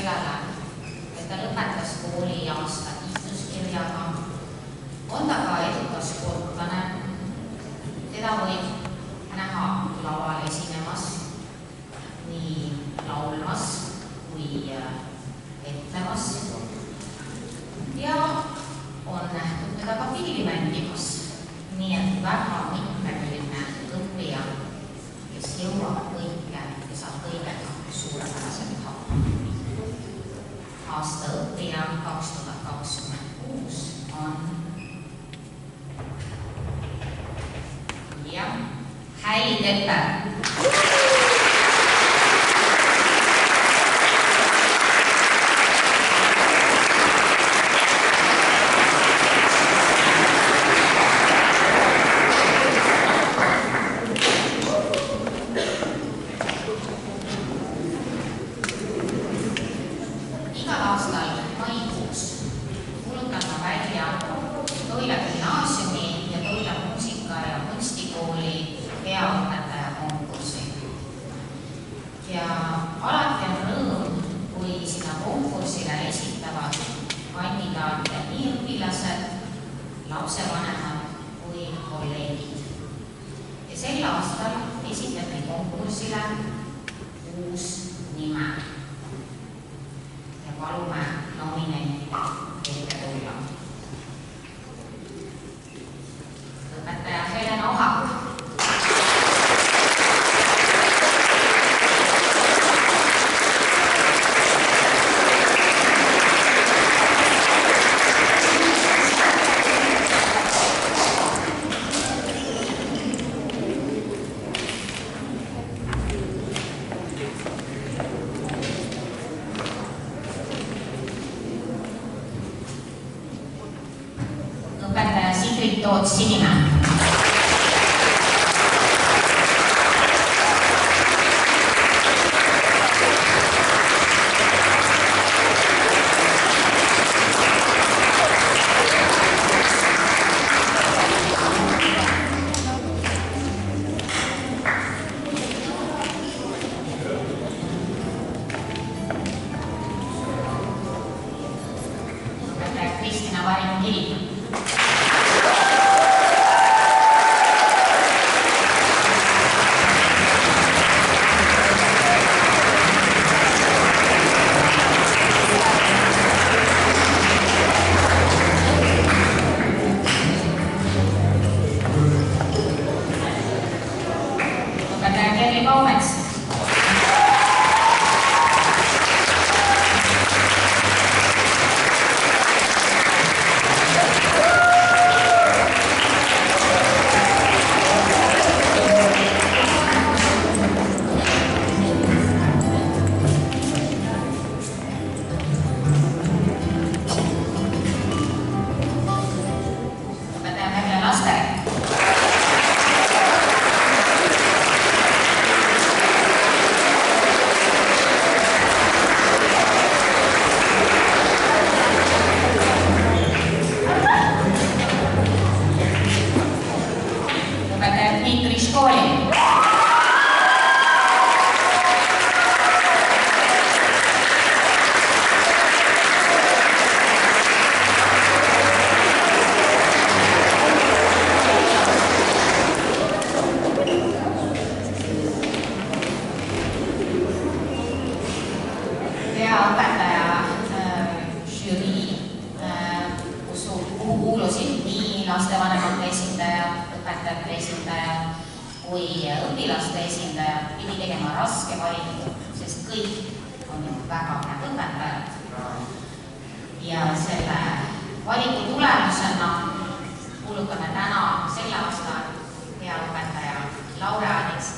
sellele, et ta lõpetas kooli aasta kiituskirjaga, on ta ka edukas sportlane, teda võib näha laval esinemas, nii laulmas kui etlemas ja on nähtud teda ka pilli mängimas, nii et väga mitmekülgne õppija, kes jõuab kõike ja saab kõigega suurepäraselt hakkama. Aasta õppija 2026 on Häili Tepper. Toots Sinimäe. Kristina Varin-Kivi. Lastevanemate esindajad, õpetajate esindajad kui õpilaste esindajad pidi tegema raske valiku, sest kõik on ju väga head õpetajad. Ja selle valiku tulemusena kuulutame täna selle aasta hea õpetaja laureaadiks